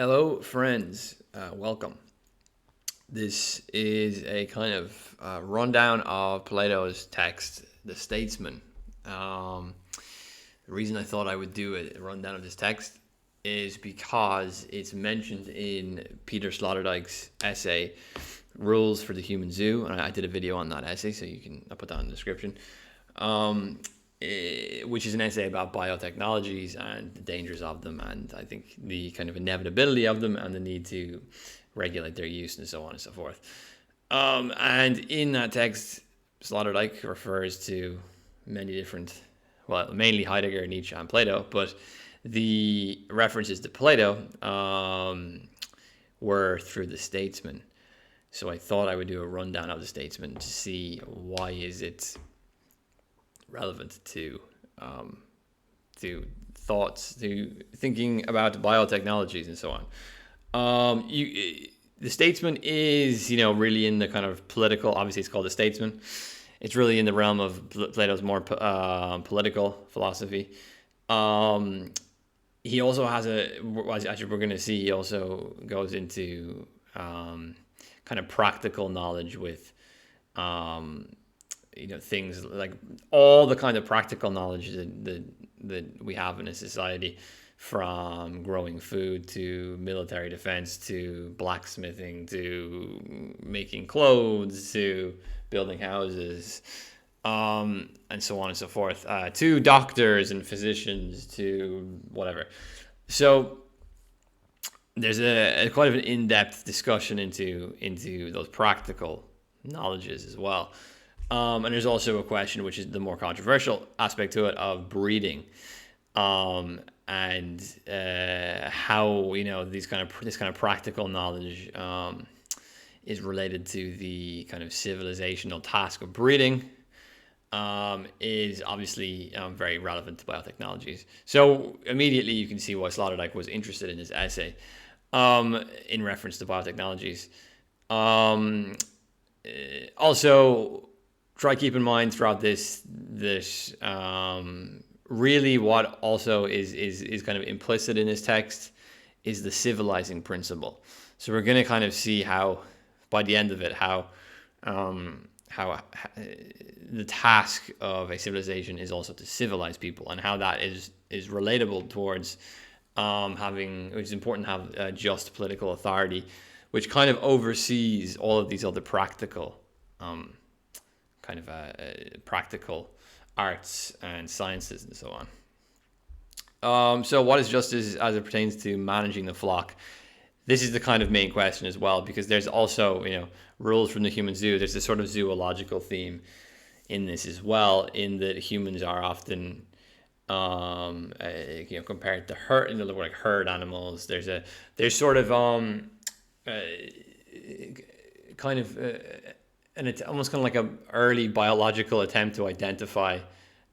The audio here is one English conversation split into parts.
Hello, friends. Welcome. This is a kind of rundown of Plato's text, The Statesmen. The reason I thought I would do a rundown of this text is because it's mentioned in Peter Sloterdijk's essay, Rules for the Human Zoo, and I did a video on that essay, so I'll put that in the description. Which is an essay about biotechnologies and the dangers of them, and I think the kind of inevitability of them and the need to regulate their use and so on and so forth. And in that text, Sloterdijk refers to many different, mainly Heidegger, Nietzsche, and Plato, but the references to Plato were through the Statesmen. So I thought I would do a rundown of the Statesmen to see why is it relevant to thoughts, to thinking about biotechnologies and so on. The Statesman is, really in the kind of political. Obviously, it's called the Statesman. It's really in the realm of Plato's more political philosophy. He also has as we're going to see, he also goes into kind of practical knowledge with things like all the kind of practical knowledge that we have in a society, from growing food to military defense to blacksmithing to making clothes to building houses, and so on and so forth, to doctors and physicians to whatever. So there's a quite of an in-depth discussion into those practical knowledges as well. And there's also a question, which is the more controversial aspect to it, of breeding, and how this kind of practical knowledge is related to the kind of civilizational task of breeding, is obviously very relevant to biotechnologies. So immediately you can see why Sloterdijk was interested in this essay in reference to biotechnologies. Also, try keep in mind throughout this really what also is kind of implicit in this text is the civilizing principle. So we're going to kind of see how, by the end of it, how the task of a civilization is also to civilize people, and how that is relatable towards which is important to have just political authority, which kind of oversees all of these other practical practical arts and sciences and so on. So what is justice as it pertains to managing the flock? This is the kind of main question as well, because there's also, rules from the human zoo. There's this sort of zoological theme in this as well, in that humans are often compared to herd, like herd animals. There's sort of and it's almost kind of like an early biological attempt to identify.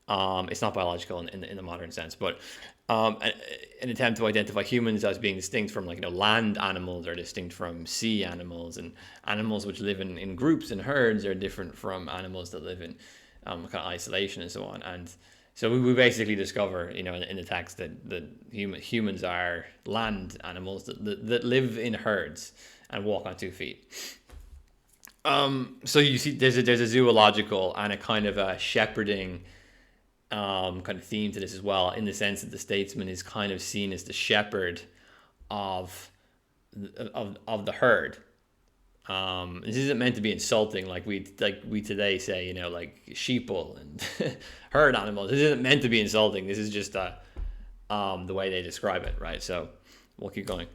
It's not biological in the modern sense, but an attempt to identify humans as being distinct from land animals, or distinct from sea animals, and animals which live in groups and herds are different from animals that live in kind of isolation and so on. And so we basically discover, in the text that humans are land animals that live in herds and walk on 2 feet. So you see, there's a zoological and a kind of a shepherding kind of theme to this as well, in the sense that the statesman is kind of seen as the shepherd of the herd. This isn't meant to be insulting, like we today say, like sheeple and herd animals. This isn't meant to be insulting. This is just the way they describe it, right? So we'll keep going.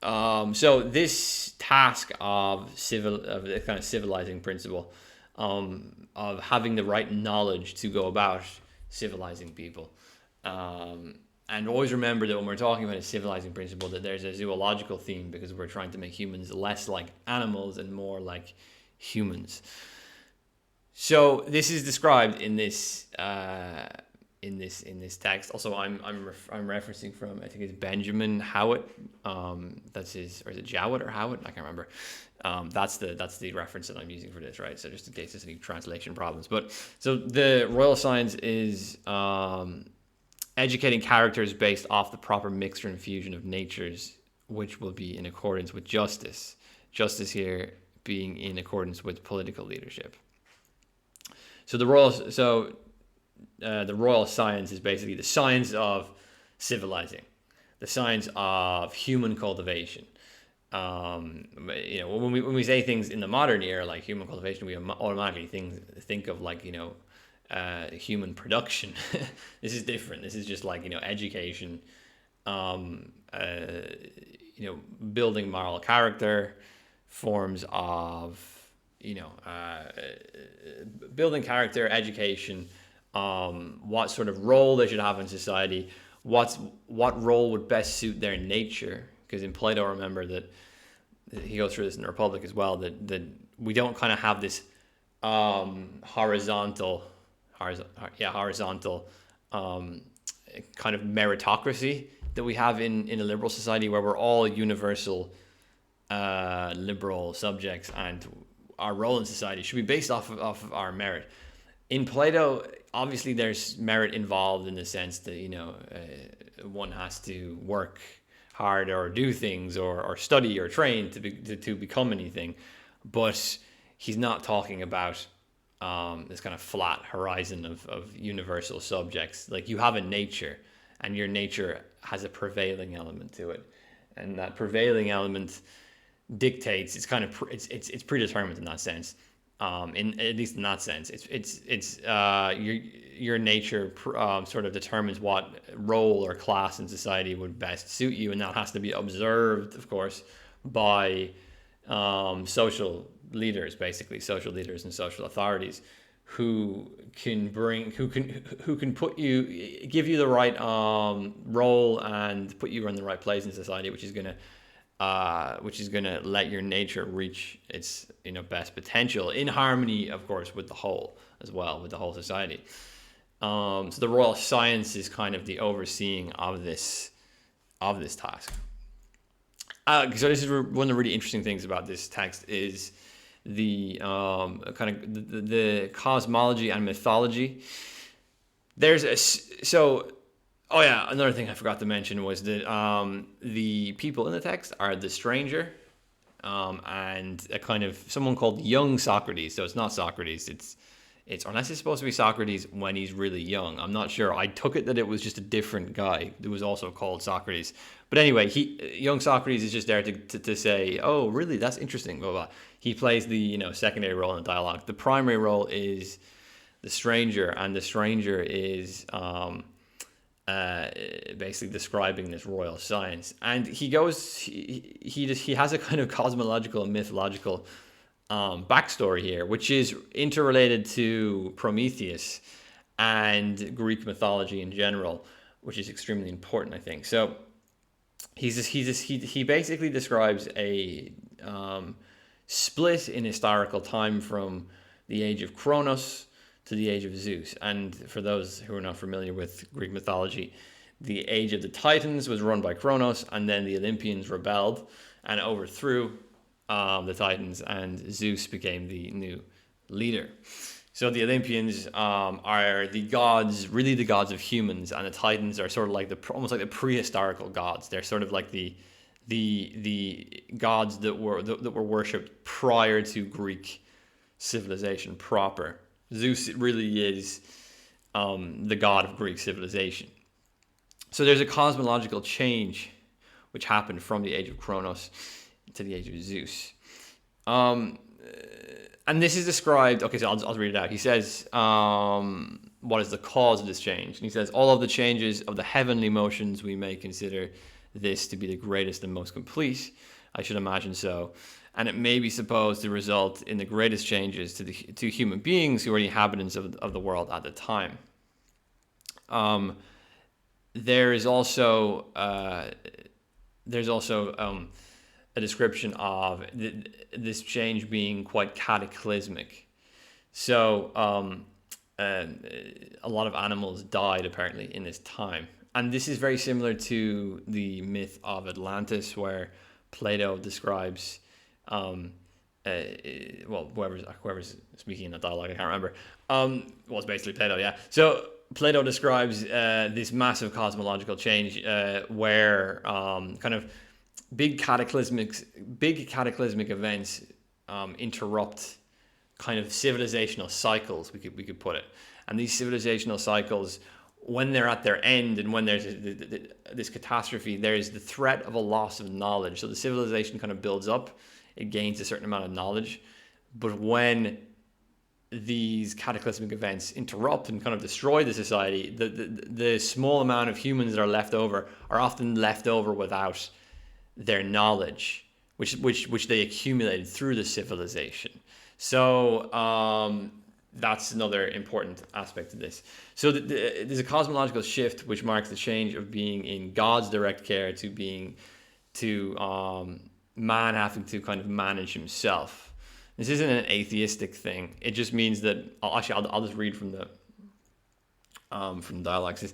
So this task of the kind of civilizing principle, of having the right knowledge to go about civilizing people, and always remember that when we're talking about a civilizing principle, that there's a zoological theme, because we're trying to make humans less like animals and more like humans. So this is described in this text. Also, I'm referencing from, I think it's Benjamin Howitt. That's his, or is it Jowett or Howitt? I can't remember. That's the reference that I'm using for this, right? So just in case there's any translation problems. But so the royal science is educating characters based off the proper mixture and fusion of natures which will be in accordance with justice. Justice here being in accordance with political leadership. So the royal science is basically the science of civilizing, the science of human cultivation. When we say things in the modern era like human cultivation, we automatically think of like human production. This is different. This is just like education, building moral character, forms of building character, education, what sort of role they should have in society, what role would best suit their nature. Because in Plato, remember that he goes through this in the Republic as well, that we don't kind of have this horizontal kind of meritocracy that we have in a liberal society, where we're all universal liberal subjects, and our role in society should be based off of our merit. In Plato, obviously there's merit involved in the sense that one has to work hard or do things or study or train to become anything, but he's not talking about this kind of flat horizon of universal subjects. Like, you have a nature, and your nature has a prevailing element to it, and that prevailing element dictates. It's predetermined in that sense. At least in that sense, it's your nature sort of determines what role or class in society would best suit you, and that has to be observed, of course, by social leaders, basically social leaders and social authorities, who can give you the right role and put you in the right place in society, which is gonna let your nature reach its best potential, in harmony, of course, with the whole as well, with the whole society. So the royal science is kind of the overseeing of this task. So this is one of the really interesting things about this text is the the cosmology and mythology. Oh yeah, another thing I forgot to mention was that the people in the text are the stranger, and a kind of someone called young Socrates. So it's not Socrates. It's unless it's supposed to be Socrates when he's really young. I'm not sure. I took it that it was just a different guy who was also called Socrates. But anyway, young Socrates is just there to say, oh, really, that's interesting. Blah blah. He plays the secondary role in the dialogue. The primary role is the stranger, and the stranger is basically describing this royal science, and he has a kind of cosmological and mythological backstory here, which is interrelated to Prometheus and Greek mythology in general, which is extremely important, I think. So he basically describes a split in historical time from the age of Kronos to the age of Zeus. And for those who are not familiar with Greek mythology, the age of the Titans was run by Kronos, and then the Olympians rebelled and overthrew the Titans, and Zeus became the new leader. So the Olympians are the gods, really the gods of humans, and the Titans are sort of like almost like the prehistorical gods. They're sort of like the gods that were worshipped prior to Greek civilization proper. Zeus really is the god of Greek civilization. So there's a cosmological change which happened from the age of Kronos to the age of Zeus. And this is described, okay, so I'll read it out. He says, what is the cause of this change? And he says, all of the changes of the heavenly motions, we may consider this to be the greatest and most complete. I should imagine so. And it may be supposed to result in the greatest changes to human beings who are the inhabitants of the world at the time. There's also a description of this change being quite cataclysmic. So a lot of animals died apparently in this time. And this is very similar to the myth of Atlantis, where Plato describes, whoever's speaking in that dialogue, I can't remember. It's basically Plato, yeah. So Plato describes this massive cosmological change where big cataclysmic events interrupt kind of civilizational cycles, we could put it. And these civilizational cycles, when they're at their end and when there's this catastrophe, there's the threat of a loss of knowledge. So the civilization kind of builds up, it gains a certain amount of knowledge. But when these cataclysmic events interrupt and kind of destroy the society, the small amount of humans that are left over are often left over without their knowledge, which they accumulated through the civilization. So that's another important aspect of this. So there's a cosmological shift which marks the change of being in God's direct care to man having to kind of manage himself. This isn't an atheistic thing. It just means that I'll just read from the dialogues.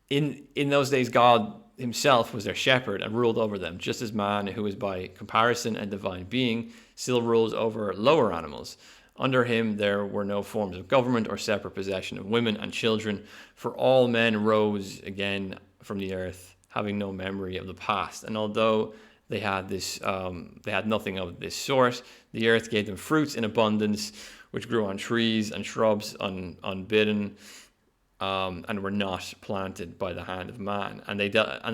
In those days, God himself was their shepherd and ruled over them, just as man, who is by comparison a divine being, still rules over lower animals. Under him there were no forms of government or separate possession of women and children, for all men rose again from the earth, having no memory of the past. And although they had nothing of this sort, the earth gave them fruits in abundance, which grew on trees and shrubs unbidden, and were not planted by the hand of man. And they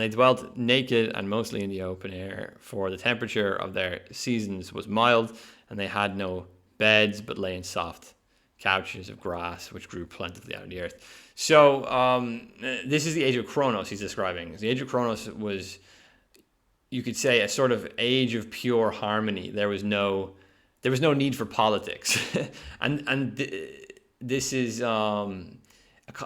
dwelt naked and mostly in the open air, for the temperature of their seasons was mild, and they had no beds, but lay in soft couches of grass, which grew plentifully out of the earth. So this is the age of Kronos he's describing. The age of Kronos was, you could say, a sort of age of pure harmony. There was no need for politics, and this is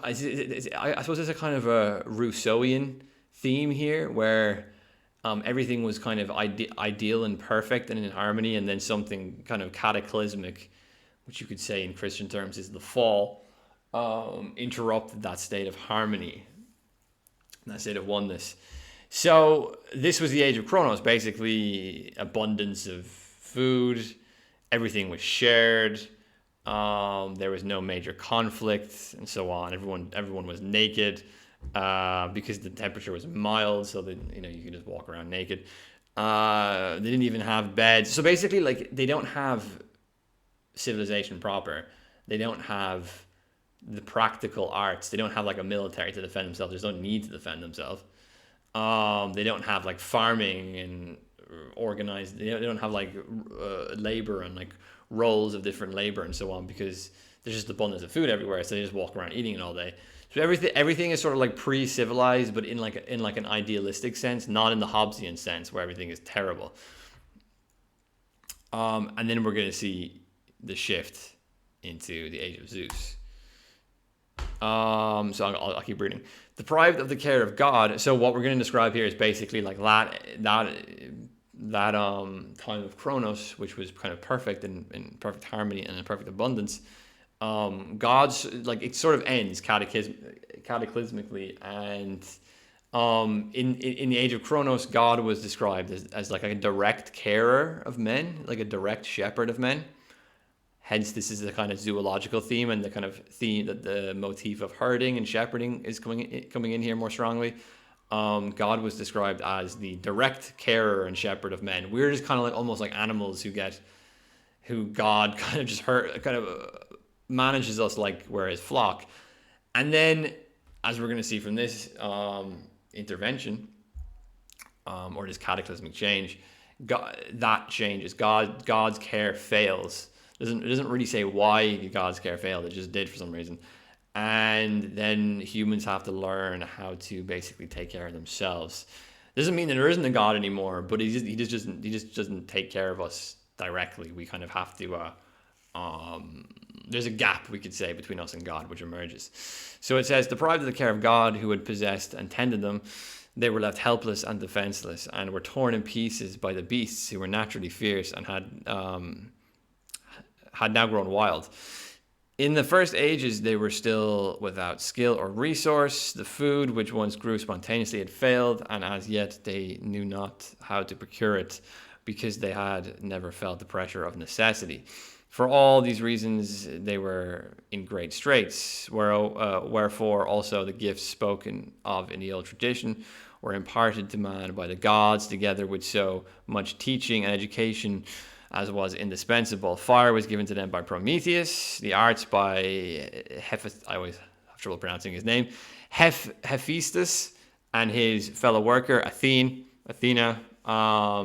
I suppose there's a kind of a Rousseauian theme here, where everything was kind of ideal and perfect and in harmony, and then something kind of cataclysmic, which you could say in Christian terms is the fall, interrupted that state of harmony, that state of oneness. So this was the age of Kronos, basically abundance of food, everything was shared, there was no major conflict, and so on. Everyone was naked, because the temperature was mild, so that you could just walk around naked. They didn't even have beds. So basically, like, they don't have civilization proper. They don't have the practical arts. They don't have like a military to defend themselves. There's no need to defend themselves. They don't have like farming and organized. They don't have like labor and like roles of different labor and so on, because there's just abundance of food everywhere. So they just walk around eating it all day. So everything is sort of like pre-civilized, but in like an idealistic sense, not in the Hobbesian sense where everything is terrible. And then we're going to see the shift into the age of Zeus. So I'll keep reading. Deprived of the care of God. So what we're going to describe here is basically like that time of Kronos, which was kind of perfect and in perfect harmony and in perfect abundance. God's, like, it sort of ends cataclysmically, and in the age of Kronos, God was described as like a direct carer of men, like a direct shepherd of men. Hence, this is the kind of zoological theme, and the kind of theme that the motif of herding and shepherding is coming in here more strongly. God was described as the direct carer and shepherd of men. We're just kind of like almost like animals who God kind of just manages us like we're his flock. And then, as we're going to see from this intervention, or this cataclysmic change, that changes. God's care fails. It doesn't really say why God's care failed. It just did for some reason. And then humans have to learn how to basically take care of themselves. Doesn't mean that there isn't a God anymore, but he just doesn't take care of us directly. We kind of have to. There's a gap, we could say, between us and God, which emerges. So it says, deprived of the care of God, who had possessed and tended them, they were left helpless and defenseless, and were torn in pieces by the beasts, who were naturally fierce and had now grown wild. In the first ages, they were still without skill or resource. The food, which once grew spontaneously, had failed, and as yet they knew not how to procure it, because they had never felt the pressure of necessity. For all these reasons, they were in great straits, wherefore also the gifts spoken of in the old tradition were imparted to man by the gods, together with so much teaching and education as was indispensable. Fire was given to them by Prometheus, the arts by I always have trouble pronouncing his name, Hephaestus, and his fellow worker Athena,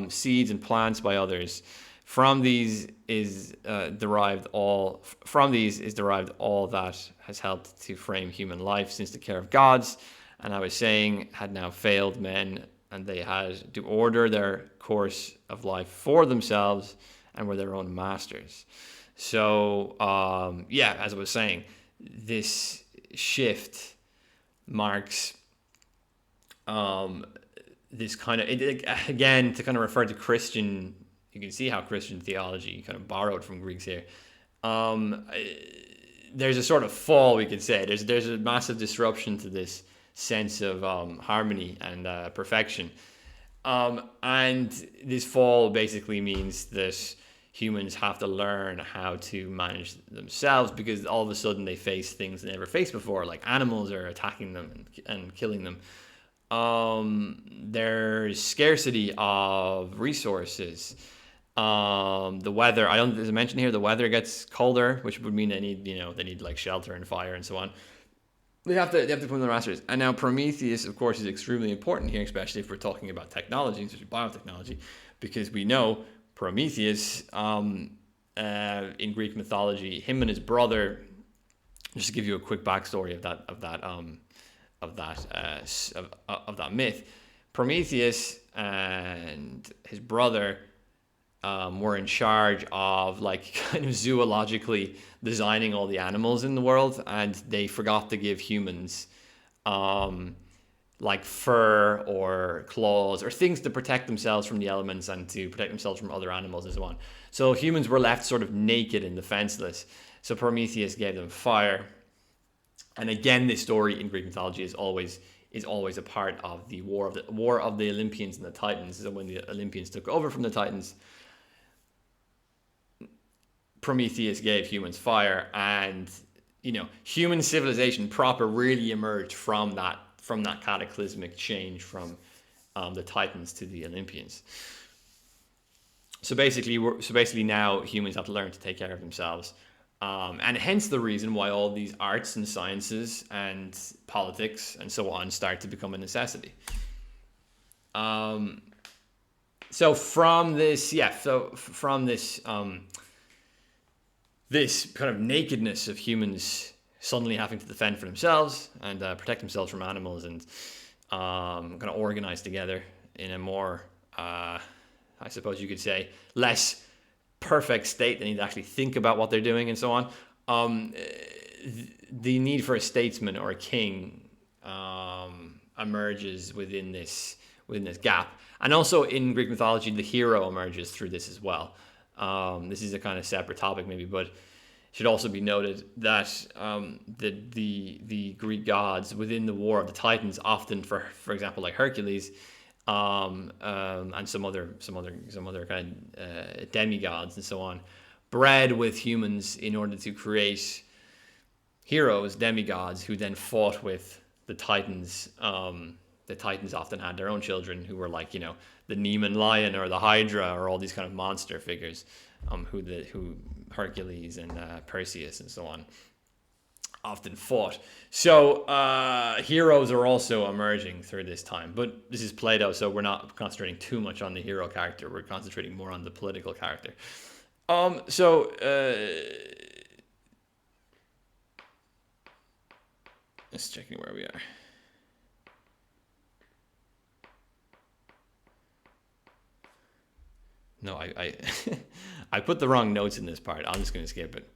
seeds and plants by others. From these is derived all that has helped to frame human life since the care of gods, and I was saying, had now failed men, and they had to order their course of life for themselves and were their own masters. So, as I was saying, this shift marks this kind of, again, to kind of refer to Christian, you can see how Christian theology kind of borrowed from Greeks here. There's a sort of fall, we could say. There's a massive disruption to this sense of harmony and perfection. And this fall basically means that humans have to learn how to manage themselves, because all of a sudden they face things they never faced before, like animals are attacking them and killing them. There's scarcity of resources. The weather, there's a mention here, the weather gets colder, which would mean they need like shelter and fire and so on. They have to put in their masters. And now Prometheus, of course, is extremely important here, especially if we're talking about technology, especially biotechnology, because we know Prometheus, in Greek mythology, him and his brother, just to give you a quick backstory of that myth, Prometheus and his brother were in charge of like kind of zoologically designing all the animals in the world, and they forgot to give humans like fur or claws or things to protect themselves from the elements and to protect themselves from other animals and so on. So humans were left sort of naked and defenseless. So Prometheus gave them fire. And again, this story in Greek mythology is always a part of the war of the Olympians and the Titans. So when the Olympians took over from the Titans, Prometheus gave humans fire, and human civilization proper really emerged from that cataclysmic change from the Titans to the Olympians. So basically now humans have to learn to take care of themselves, and hence the reason why all these arts and sciences and politics and so on start to become a necessity. So from this this kind of nakedness of humans suddenly having to defend for themselves and protect themselves from animals and kind of organize together in a more, I suppose you could say, less perfect state. They need to actually think about what they're doing and so on. The need for a statesman or a king emerges within this gap. And also in Greek mythology, the hero emerges through this as well. This is a kind of separate topic maybe, but it should also be noted that the Greek gods within the war of the Titans often, for example, like Hercules, and some other kind of demigods and so on, bred with humans in order to create heroes, demigods, who then fought with the Titans. The Titans often had their own children who were like, the Nemean lion or the Hydra or all these kind of monster figures, who Hercules and Perseus and so on often fought. So heroes are also emerging through this time, but this is Plato, so we're not concentrating too much on the hero character. We're concentrating more on the political character. Just checking where we are. No, I put the wrong notes in this part. I'm just going to skip it.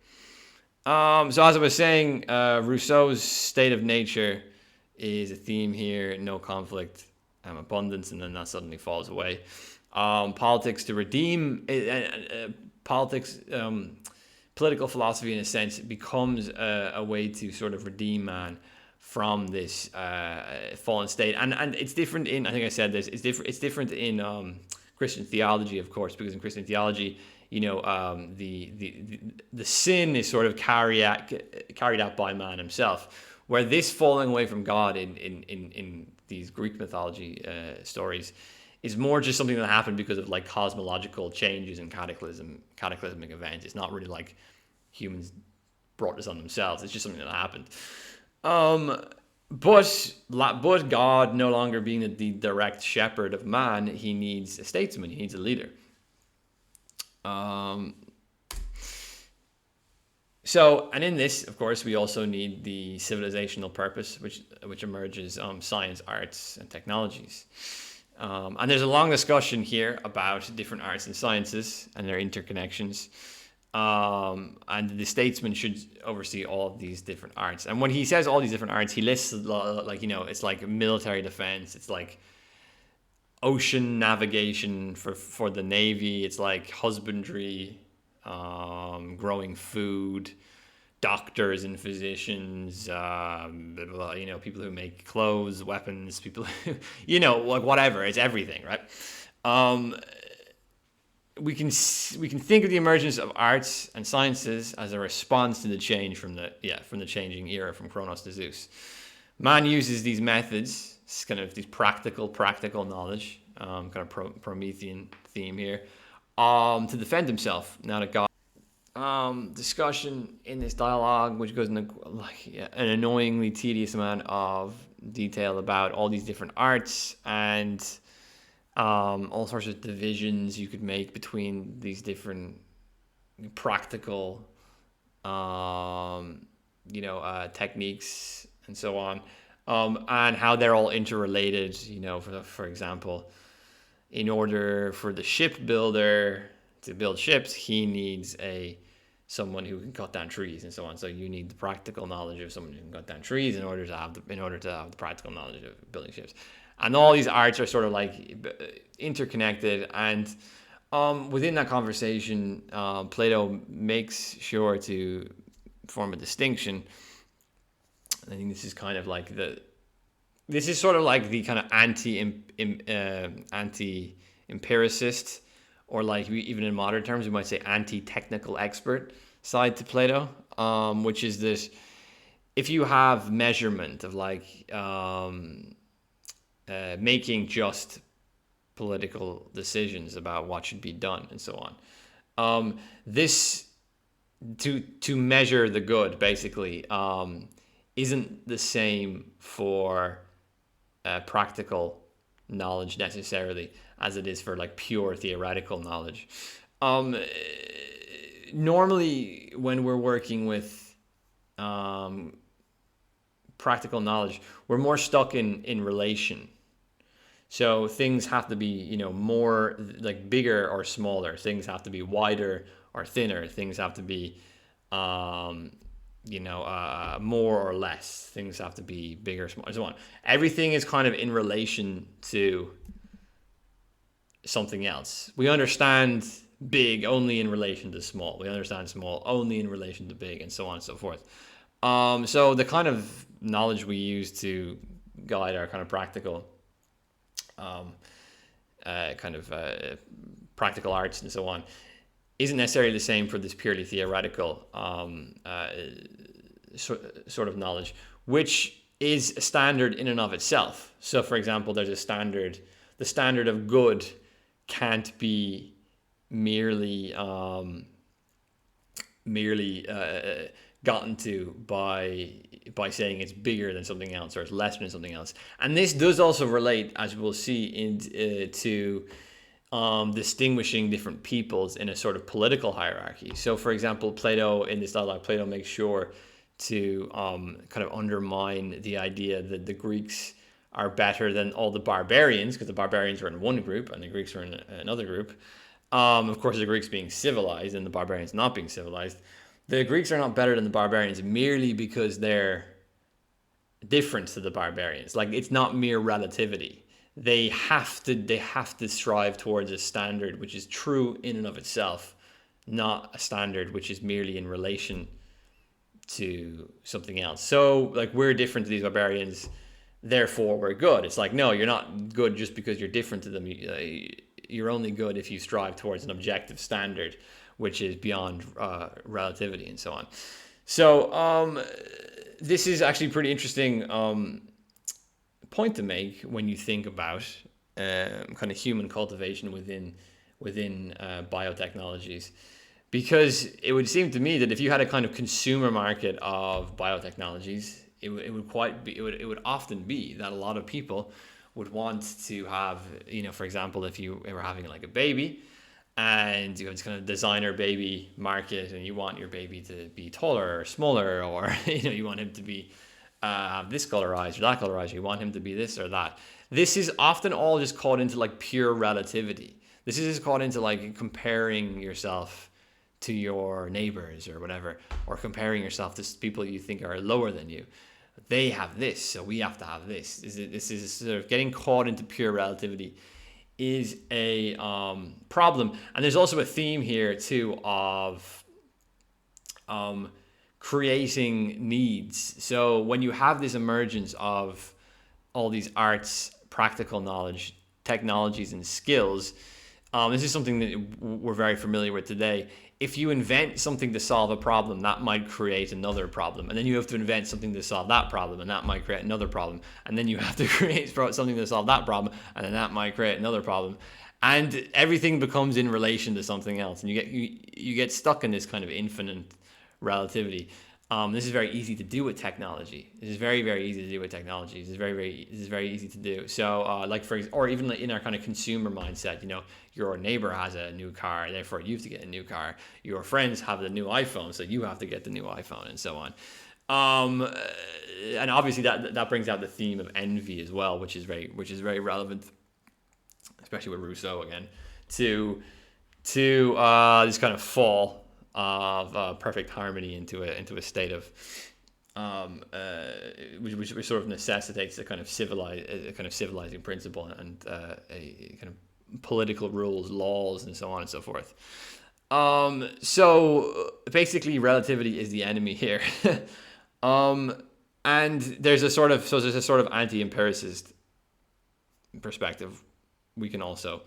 So as I was saying, Rousseau's state of nature is a theme here. No conflict, abundance, and then that suddenly falls away. Politics to redeem political philosophy in a sense becomes a way to sort of redeem man from this fallen state, and it's different in. I think I said this. It's different in Christian theology, of course, because in Christian theology, the sin is sort of carried out by man himself, where this falling away from God in these Greek mythology stories is more just something that happened because of like cosmological changes and cataclysmic events. It's not really like humans brought this on themselves. It's just something that happened. But God, no longer being the direct shepherd of man, he needs a statesman. He needs a leader. So, and in this, of course, we also need the civilizational purpose, which emerges science, arts, and technologies. And there's a long discussion here about different arts and sciences and their interconnections. And the statesman should oversee all of these different arts. And when he says all these different arts, he lists like, it's like military defense. It's like ocean navigation for the Navy. It's like husbandry, growing food, doctors and physicians, people who make clothes, weapons, people who, like whatever. It's everything, right? We can think of the emergence of arts and sciences as a response to the change from the changing era from Kronos to Zeus. Man uses these methods, kind of these practical knowledge, kind of Promethean theme here, to defend himself. Now that God. Discussion in this dialogue, which goes into an annoyingly tedious amount of detail about all these different arts and all sorts of divisions you could make between these different practical, techniques and so on, and how they're all interrelated. For example, in order for the shipbuilder to build ships, he needs someone who can cut down trees and so on. So you need the practical knowledge of someone who can cut down trees in order to have the practical knowledge of building ships. And all these arts are sort of like interconnected. And within that conversation, Plato makes sure to form a distinction. I think this is kind of like the kind of anti-empiricist, or like even in modern terms, we might say anti-technical expert side to Plato, which is this: if you have measurement of making just political decisions about what should be done and so on, this to measure the good basically isn't the same for practical knowledge necessarily as it is for like pure theoretical knowledge. Normally when we're working with practical knowledge, we're more stuck in relation. So things have to be, more like bigger or smaller. Things have to be wider or thinner. Things have to be more or less. Things have to be bigger, smaller, and so on. Everything is kind of in relation to something else. We understand big only in relation to small. We understand small only in relation to big, and so on and so forth. So the kind of knowledge we use to guide our kind of practical practical arts and so on isn't necessarily the same for this purely theoretical sort of knowledge, which is a standard in and of itself. So, for example, there's a standard. The standard of good can't be merely gotten to by saying it's bigger than something else or it's lesser than something else. And this does also relate, as we'll see, to distinguishing different peoples in a sort of political hierarchy. So, for example, Plato, in this dialogue, Plato makes sure to kind of undermine the idea that the Greeks are better than all the barbarians, because the barbarians are in one group and the Greeks are in another group. Of course, the Greeks being civilized and the barbarians not being civilized. The Greeks are not better than the barbarians merely because they're different to the barbarians. Like, it's not mere relativity. They have to strive towards a standard which is true in and of itself, not a standard which is merely in relation to something else. So, like, we're different to these barbarians, therefore we're good. It's like, no, you're not good just because you're different to them. You're only good if you strive towards an objective standard which is beyond relativity and so on. So this is actually pretty interesting point to make when you think about kind of human cultivation within biotechnologies. Because it would seem to me that if you had a kind of consumer market of biotechnologies, it would often be that a lot of people would want to have, for example, if you were having like a baby and you have this kind of designer baby market and you want your baby to be taller or smaller, or you want him to be have this color eyes or that color eyes, you want him to be this or that. This is often all just caught into like pure relativity. This is just caught into like comparing yourself to your neighbors or whatever, or comparing yourself to people you think are lower than you. They have this, so we have to have this. This is sort of getting caught into pure relativity is a problem. And there's also a theme here too of creating needs. So when you have this emergence of all these arts, practical knowledge, technologies, and skills, this is something that we're very familiar with today. If you invent something to solve a problem, that might create another problem. And then you have to invent something to solve that problem, and that might create another problem. And then you have to create something to solve that problem, and then that might create another problem. And everything becomes in relation to something else. And you get stuck in this kind of infinite relativity. This is very easy to do with technology. This is very, very easy to do with technology. This is very easy to do. So, or even in our kind of consumer mindset, your neighbor has a new car, therefore you have to get a new car. Your friends have the new iPhone, so you have to get the new iPhone, and so on. And obviously that brings out the theme of envy as well, which is very relevant, especially with Rousseau again, to this kind of fall of perfect harmony into a state of which sort of necessitates a kind of civilizing principle and a kind of political rules, laws, and so on and so forth. So basically, relativity is the enemy here, and there's a sort of anti-empiricist perspective we can also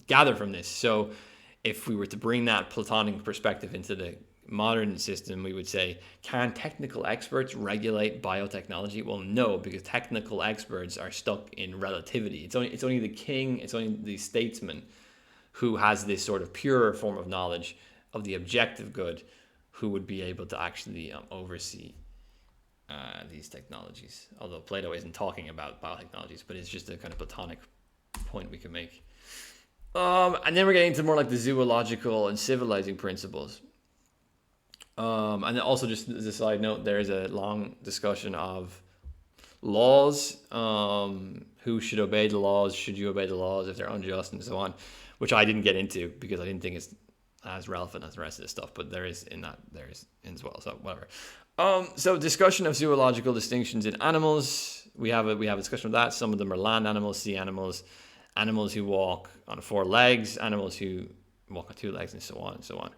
gather from this. So if we were to bring that Platonic perspective into the modern system, we would say, can technical experts regulate biotechnology? Well, no, because technical experts are stuck in relativity. It's only the king, it's only the statesman who has this sort of pure form of knowledge of the objective good who would be able to actually oversee these technologies. Although Plato isn't talking about biotechnologies, but it's just a kind of Platonic point we can make. And then we're getting into more like the zoological and civilizing principles. And then also, just as a side note, there is a long discussion of laws. Who should obey the laws? Should you obey the laws if they're unjust, and so on, which I didn't get into because I didn't think it's as relevant as the rest of this stuff. But there is in as well. So whatever. So discussion of zoological distinctions in animals. We have a discussion of that. Some of them are land animals, sea animals, animals who walk on 4 legs, animals who walk on 2 legs, and so on and so on.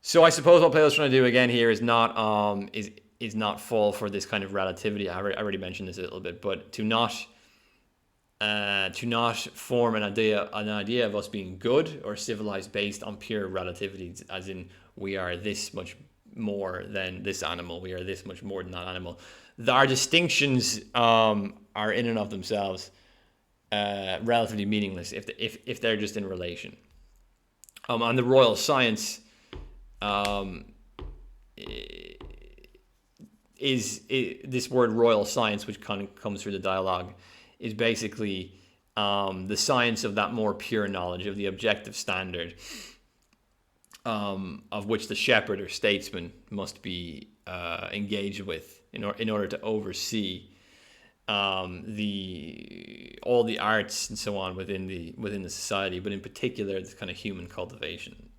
So I suppose what Plato's trying to do again here is not fall for this kind of relativity. I already mentioned this a little bit, but to not form an idea of us being good or civilized based on pure relativity, as in we are this much more than this animal, we are this much more than that animal. Our distinctions are in and of themselves relatively meaningless if they're just in relation. On the royal science, this word royal science, which kind of comes through the dialogue, is basically the science of that more pure knowledge of the objective standard, of which the shepherd or statesman must be engaged with in order to oversee all the arts and so on within the society, but in particular this kind of human cultivation.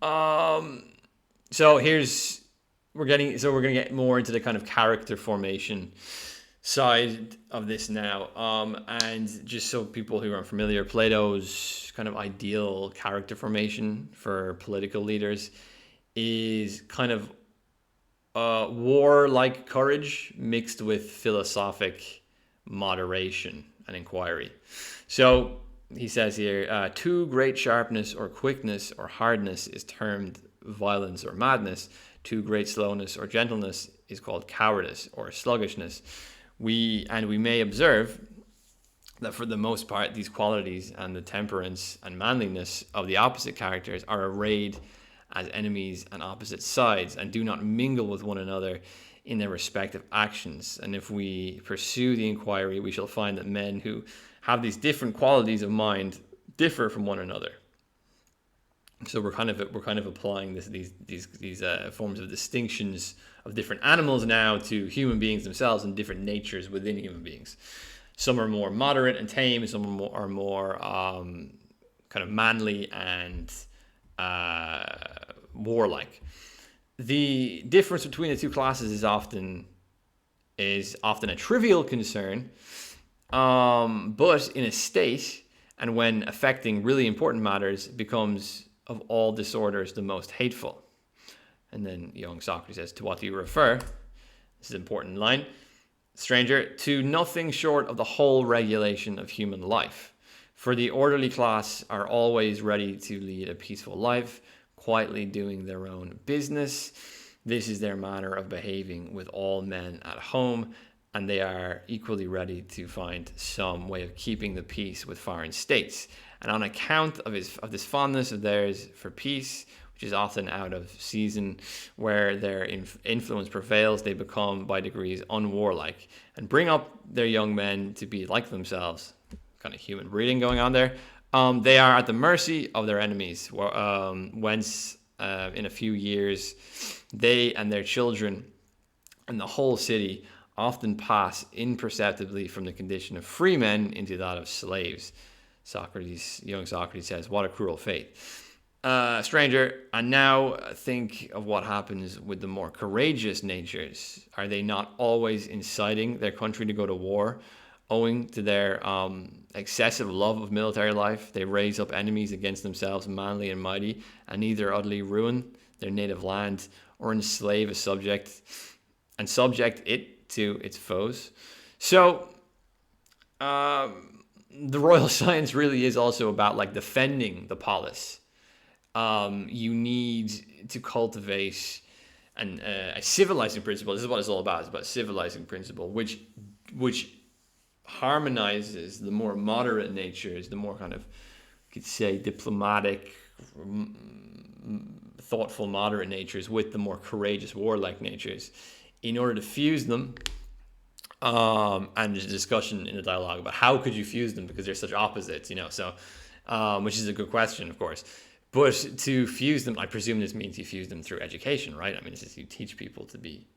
So we're going to get more into the kind of character formation side of this now. And just so people who aren't familiar, Plato's kind of ideal character formation for political leaders is kind of warlike courage mixed with philosophic moderation and inquiry. So he says here, too great sharpness or quickness or hardness is termed violence or madness. too great slowness or gentleness is called cowardice or sluggishness. We may observe that for the most part, these qualities and the temperance and manliness of the opposite characters are arrayed as enemies and opposite sides and do not mingle with one another in their respective actions. And if we pursue the inquiry, we shall find that men who have these different qualities of mind differ from one another. So we're kind of applying these forms of distinctions of different animals now to human beings themselves and different natures within human beings. Some are more moderate and tame, some are more kind of manly and warlike. The difference between the two classes is often a trivial concern, but in a state and when affecting really important matters becomes of all disorders the most hateful. And then young Socrates says, to what do you refer? This is an important line. Stranger, to nothing short of the whole regulation of human life. For the orderly class are always ready to lead a peaceful life, quietly doing their own business. This is their manner of behaving with all men at home, and they are equally ready to find some way of keeping the peace with foreign states. And on account of this fondness of theirs for peace, which is often out of season, where their influence prevails, they become by degrees unwarlike and bring up their young men to be like themselves. Kind of human breeding going on there. They are at the mercy of their enemies, whence in a few years they and their children and the whole city often pass imperceptibly from the condition of free men into that of slaves. Young Socrates says, what a cruel fate. Stranger, and now think of what happens with the more courageous natures. Are they not always inciting their country to go to war? Owing to their excessive love of military life, they raise up enemies against themselves, manly and mighty, and either utterly ruin their native land or enslave a subject and subject it to its foes. So, the royal science really is also about like defending the polis. You need to cultivate a civilizing principle. This is what it's all about. It's about civilizing principle, which harmonizes the more moderate natures, the more kind of, you could say, diplomatic, thoughtful, moderate natures with the more courageous, warlike natures, in order to fuse them. And there's a discussion in the dialogue about how could you fuse them because they're such opposites, so which is a good question, of course. But to fuse them, I presume this means you fuse them through education, right? I mean, this is you teach people to be,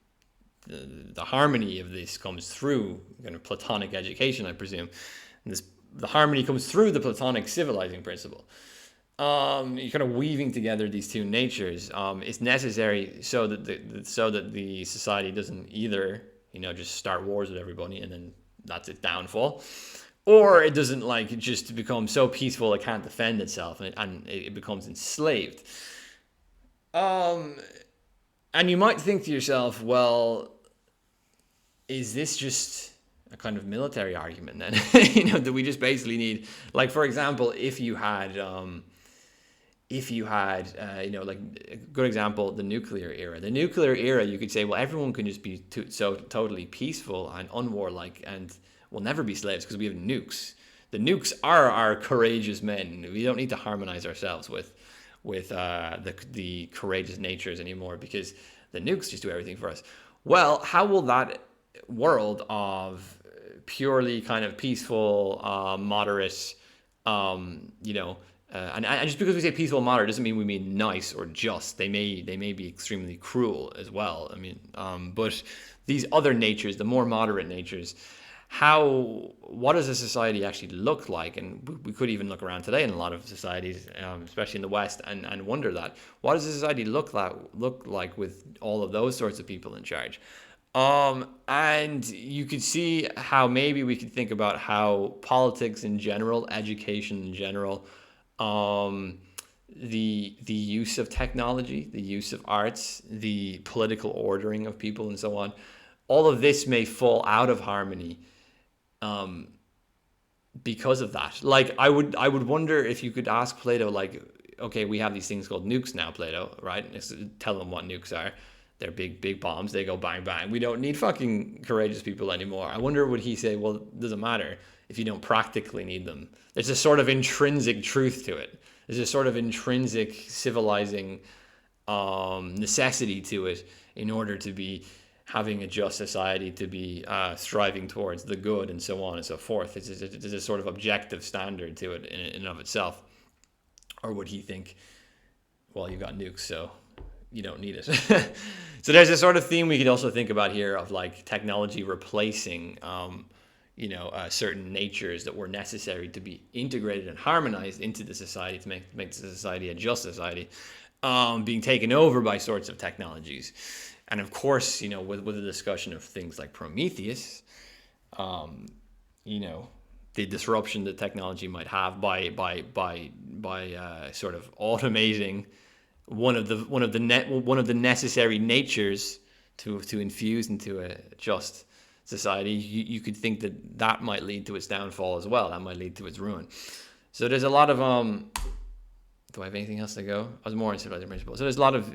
the harmony of this comes through kind of Platonic education, I presume. And the harmony comes through the Platonic civilizing principle. You're kind of weaving together these two natures. It's necessary so that the society doesn't either, just start wars with everybody and then that's its downfall. Or it doesn't just become so peaceful it can't defend itself and it becomes enslaved. And you might think to yourself, well, is this just a kind of military argument then? That we just basically need, for example, if you had a good example, the nuclear era. The nuclear era, you could say, well, everyone can just be so totally peaceful and unwarlike and we'll never be slaves because we have nukes. The nukes are our courageous men. We don't need to harmonize ourselves with the courageous natures anymore because the nukes just do everything for us. Well, how will that world of purely kind of peaceful, moderate, and just because we say peaceful, moderate doesn't mean we mean nice or just. They may be extremely cruel as well. I mean, but these other natures, the more moderate natures, what does a society actually look like? And we could even look around today in a lot of societies, especially in the West, and wonder that. What does a society look like with all of those sorts of people in charge? And you could see how maybe we could think about how politics in general, education in general, the use of technology, the use of arts, the political ordering of people and so on, all of this may fall out of harmony because of that. I would wonder if you could ask Plato, okay, we have these things called nukes now, Plato, right? Tell them what nukes are. They're big bombs. They go bang, bang. We don't need fucking courageous people anymore. I wonder, would he say, well, it doesn't matter if you don't practically need them. There's a sort of intrinsic truth to it. There's a sort of intrinsic civilizing necessity to it in order to be having a just society, to be striving towards the good and so on and so forth. There's a sort of objective standard to it in and of itself. Or would he think, well, you've got nukes, so you don't need it. So there's a sort of theme we could also think about here of like technology replacing, certain natures that were necessary to be integrated and harmonized into the society to make the society a just society, being taken over by sorts of technologies. And of course, with the discussion of things like Prometheus, the disruption that technology might have by sort of automating one of the necessary natures to infuse into a just society, you could think that might lead to its downfall as well. That might lead to its ruin. So there's a lot of do I have anything else to go? I was more on civilizing principles. So there's a lot of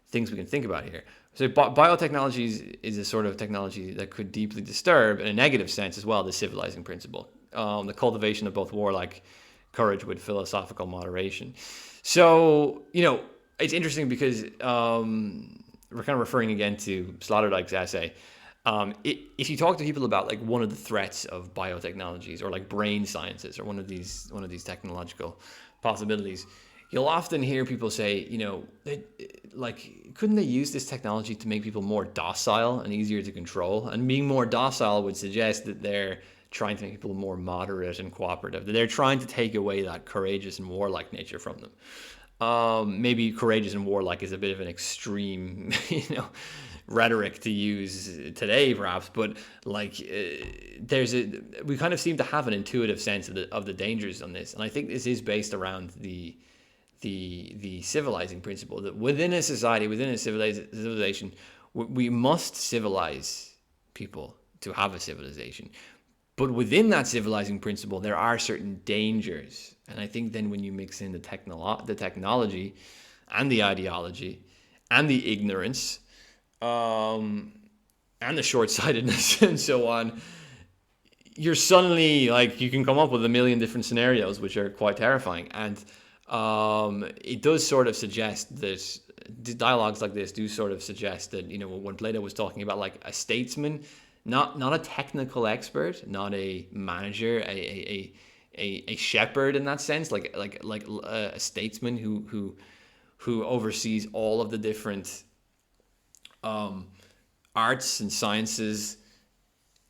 things we can think about here. So biotechnology is a sort of technology that could deeply disturb, in a negative sense as well, the civilizing principle, the cultivation of both warlike courage with philosophical moderation. So, it's interesting because we're kind of referring again to Sloterdijk's essay. If you talk to people about like one of the threats of biotechnologies or like brain sciences or one of these technological possibilities, you'll often hear people say, couldn't they use this technology to make people more docile and easier to control? And being more docile would suggest that they're trying to make people more moderate and cooperative, that they're trying to take away that courageous and warlike nature from them. Maybe courageous and warlike is a bit of an extreme, rhetoric to use today, perhaps, but we kind of seem to have an intuitive sense of the dangers on this, and I think this is based around the civilizing principle that within a society, within a civilization, we must civilize people to have a civilization. But within that civilizing principle, there are certain dangers. And I think then when you mix in the technology and the ideology and the ignorance and the short-sightedness and so on, you're suddenly you can come up with a million different scenarios which are quite terrifying. And it does sort of suggest that dialogues like this do sort of suggest that, when Plato was talking about like a statesman, not a technical expert, not a manager, a shepherd in that sense, like a statesman who oversees all of the different arts and sciences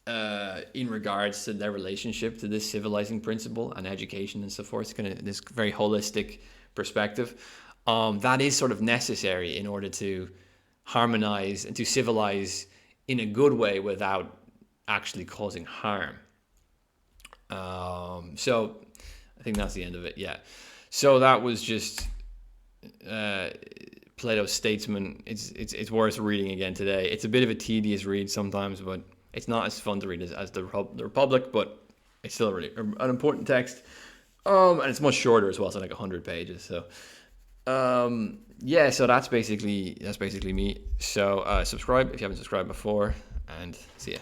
in regards to their relationship to this civilizing principle and education and so forth. It's kind of this very holistic perspective that is sort of necessary in order to harmonize and to civilize in a good way without actually causing harm. So I think that's the end of it. Yeah. So that was just Plato's Statesmen. It's worth reading again today. It's a bit of a tedious read sometimes, but it's not as fun to read as the Republic, but it's still really an important text. And it's much shorter as well. It's like 100 pages. So so that's basically me. So subscribe if you haven't subscribed before, and see ya.